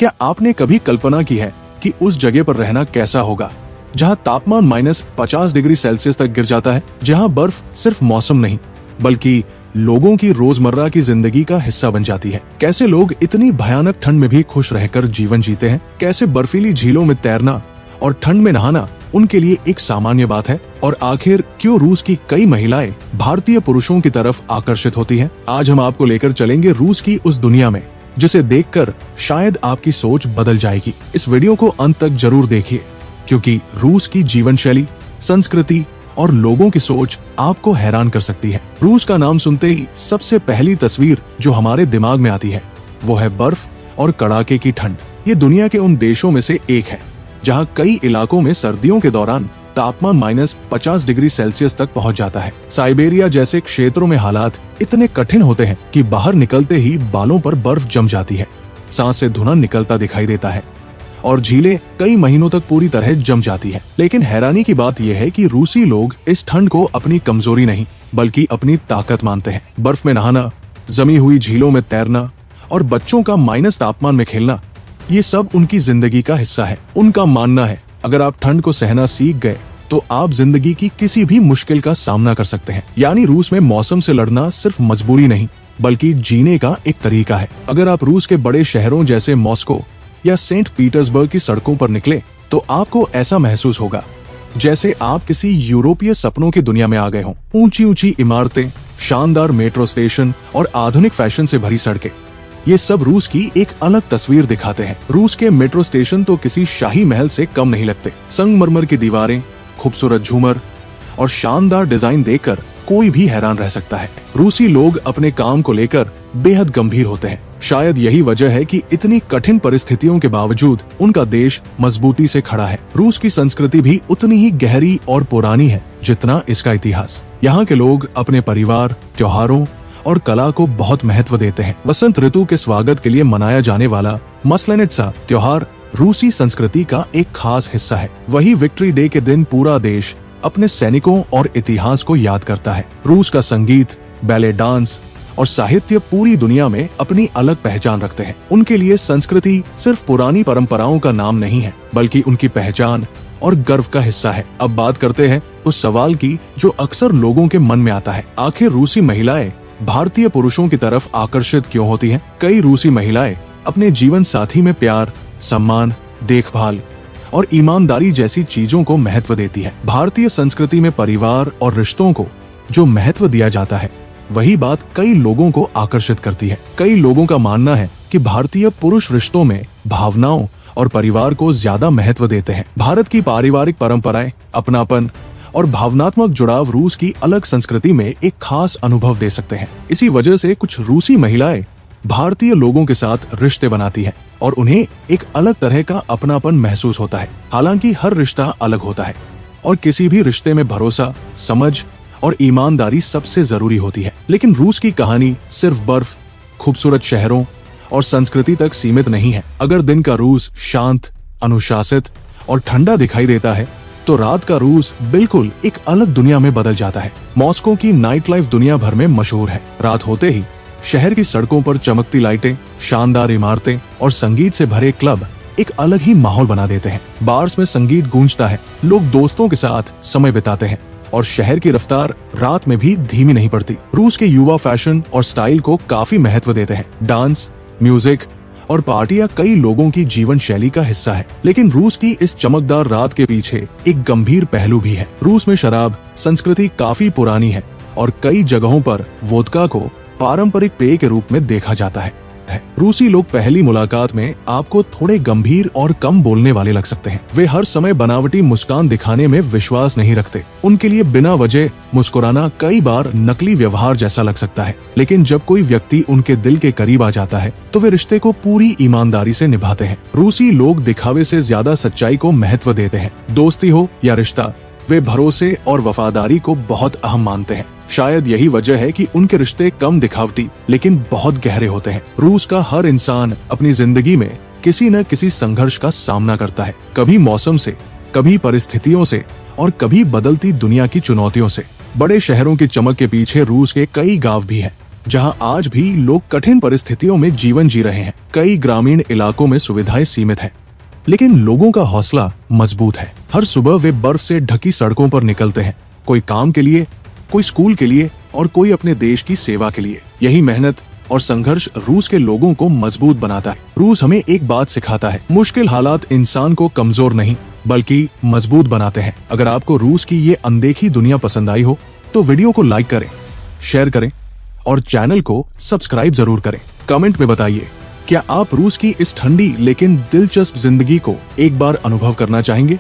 क्या आपने कभी कल्पना की है कि उस जगह पर रहना कैसा होगा जहां तापमान -50 डिग्री सेल्सियस तक गिर जाता है, जहां बर्फ सिर्फ मौसम नहीं बल्कि लोगों की रोजमर्रा की जिंदगी का हिस्सा बन जाती है। कैसे लोग इतनी भयानक ठंड में भी खुश रहकर जीवन जीते हैं, कैसे बर्फीली झीलों में तैरना और ठंड में नहाना उनके लिए एक सामान्य बात है, और आखिर क्यों रूस की कई महिलाएं भारतीय पुरुषों की तरफ आकर्षित होती हैं। आज हम आपको लेकर चलेंगे रूस की उस दुनिया में जिसे देखकर शायद आपकी सोच बदल जाएगी। इस वीडियो को अंत तक जरूर देखिए, क्योंकि रूस की जीवन शैली, संस्कृति और लोगों की सोच आपको हैरान कर सकती है। रूस का नाम सुनते ही सबसे पहली तस्वीर जो हमारे दिमाग में आती है वो है बर्फ और कड़ाके की ठंड। ये दुनिया के उन देशों में से एक है जहां कई इलाकों में सर्दियों के दौरान तापमान -50 डिग्री सेल्सियस तक पहुंच जाता है। साइबेरिया जैसे क्षेत्रों में हालात इतने कठिन होते हैं कि बाहर निकलते ही बालों पर बर्फ जम जाती है, सांस से धुआं निकलता दिखाई देता है और झीलें कई महीनों तक पूरी तरह जम जाती है। लेकिन हैरानी की बात यह है कि रूसी लोग इस ठंड को अपनी कमजोरी नहीं बल्कि अपनी ताकत मानते हैं। बर्फ में नहाना, जमी हुई झीलों में तैरना और बच्चों का माइनस तापमान में खेलना, ये सब उनकी जिंदगी का हिस्सा है। उनका मानना है अगर आप ठंड को सहना सीख गए तो आप जिंदगी की किसी भी मुश्किल का सामना कर सकते हैं। यानी रूस में मौसम से लड़ना सिर्फ मजबूरी नहीं बल्कि जीने का एक तरीका है। अगर आप रूस के बड़े शहरों जैसे मॉस्को या सेंट पीटर्सबर्ग की सड़कों पर निकले तो आपको ऐसा महसूस होगा जैसे आप किसी यूरोपीय सपनों की दुनिया में आ गए हों। ऊंची ऊंची इमारतें, शानदार मेट्रो स्टेशन और आधुनिक फैशन से भरी सड़कें, ये सब रूस की एक अलग तस्वीर दिखाते हैं। रूस के मेट्रो स्टेशन तो किसी शाही महल से कम नहीं लगते। संगमरमर की दीवारें, खूबसूरत झूमर और शानदार डिजाइन देखकर कोई भी हैरान रह सकता है। रूसी लोग अपने काम को लेकर बेहद गंभीर होते हैं। शायद यही वजह है कि इतनी कठिन परिस्थितियों के बावजूद उनका देश मजबूती से खड़ा है। रूस की संस्कृति भी उतनी ही गहरी और पुरानी है जितना इसका इतिहास। यहाँ के लोग अपने परिवार, त्योहारों और कला को बहुत महत्व देते हैं। वसंत ऋतु के स्वागत के लिए मनाया जाने वाला मस्लेनित्सा त्योहार रूसी संस्कृति का एक खास हिस्सा है। वही विक्ट्री डे के दिन पूरा देश अपने सैनिकों और इतिहास को याद करता है। रूस का संगीत, बैले डांस और साहित्य पूरी दुनिया में अपनी अलग पहचान रखते हैं। उनके लिए संस्कृति सिर्फ पुरानी परंपराओं का नाम नहीं है बल्कि उनकी पहचान और गर्व का हिस्सा है। अब बात करते हैं उस सवाल की जो अक्सर लोगों के मन में आता है, आखिर रूसी महिलाएं भारतीय पुरुषों की तरफ आकर्षित क्यों होती हैं? कई रूसी महिलाएं अपने जीवन साथी में प्यार, सम्मान, देखभाल और ईमानदारी जैसी चीजों को महत्व देती है। भारतीय संस्कृति में परिवार और रिश्तों को जो महत्व दिया जाता है वही बात कई लोगों को आकर्षित करती है। कई लोगों का मानना है कि भारतीय पुरुष रिश्तों में भावनाओं और परिवार को ज्यादा महत्व देते हैं। भारत की पारिवारिक परंपराएं, अपनापन और भावनात्मक जुड़ाव रूस की अलग संस्कृति में एक खास अनुभव दे सकते हैं। इसी वजह से कुछ रूसी महिलाएं भारतीय लोगों के साथ रिश्ते बनाती हैं और उन्हें एक अलग तरह का अपनापन महसूस होता है। हालांकि हर रिश्ता अलग होता है और किसी भी रिश्ते में भरोसा, समझ और ईमानदारी सबसे जरूरी होती है। लेकिन रूस की कहानी सिर्फ बर्फ, खूबसूरत शहरों और संस्कृति तक सीमित नहीं है। अगर दिन का रूस शांत, अनुशासित और ठंडा दिखाई देता है तो रात का रूस बिल्कुल एक अलग दुनिया में बदल जाता है। मॉस्को की नाइट लाइफ दुनिया भर में मशहूर है। रात होते ही शहर की सड़कों पर चमकती लाइटें, शानदार इमारतें और संगीत से भरे क्लब एक अलग ही माहौल बना देते हैं। बार्स में संगीत गूंजता है, लोग दोस्तों के साथ समय बिताते हैं और शहर की रफ्तार रात में भी धीमी नहीं पड़ती। रूस के युवा फैशन और स्टाइल को काफी महत्व देते हैं। डांस, म्यूजिक और पार्टियां कई लोगों की जीवन शैली का हिस्सा है। लेकिन रूस की इस चमकदार रात के पीछे एक गंभीर पहलू भी है। रूस में शराब संस्कृति काफी पुरानी है और कई जगहों पर वोदका को पारंपरिक पेय के रूप में देखा जाता है। रूसी लोग पहली मुलाकात में आपको थोड़े गंभीर और कम बोलने वाले लग सकते हैं। वे हर समय बनावटी मुस्कान दिखाने में विश्वास नहीं रखते। उनके लिए बिना वजह मुस्कुराना कई बार नकली व्यवहार जैसा लग सकता है। लेकिन जब कोई व्यक्ति उनके दिल के करीब आ जाता है तो वे रिश्ते को पूरी ईमानदारी से निभाते हैं। रूसी लोग दिखावे से ज्यादा सच्चाई को महत्व देते हैं। दोस्ती हो या रिश्ता, वे भरोसे और वफादारी को बहुत अहम मानते हैं। शायद यही वजह है कि उनके रिश्ते कम दिखावटी लेकिन बहुत गहरे होते हैं। रूस का हर इंसान अपनी जिंदगी में किसी न किसी संघर्ष का सामना करता है, कभी मौसम से, कभी परिस्थितियों से और कभी बदलती दुनिया की चुनौतियों से। बड़े शहरों की चमक के पीछे रूस के कई गांव भी हैं जहां आज भी लोग कठिन परिस्थितियों में जीवन जी रहे हैं। कई ग्रामीण इलाकों में सुविधाएं सीमित हैं, लेकिन लोगों का हौसला मजबूत है। हर सुबह वे बर्फ से ढकी सड़कों पर निकलते हैं, कोई काम के लिए, कोई स्कूल के लिए और कोई अपने देश की सेवा के लिए। यही मेहनत और संघर्ष रूस के लोगों को मजबूत बनाता है। रूस हमें एक बात सिखाता है, मुश्किल हालात इंसान को कमजोर नहीं बल्कि मजबूत बनाते हैं। अगर आपको रूस की ये अनदेखी दुनिया पसंद आई हो तो वीडियो को लाइक करें, शेयर करें और चैनल को सब्सक्राइब जरूर करें। कमेंट में बताइए, क्या आप रूस की इस ठंडी लेकिन दिलचस्प जिंदगी को एक बार अनुभव करना चाहेंगे?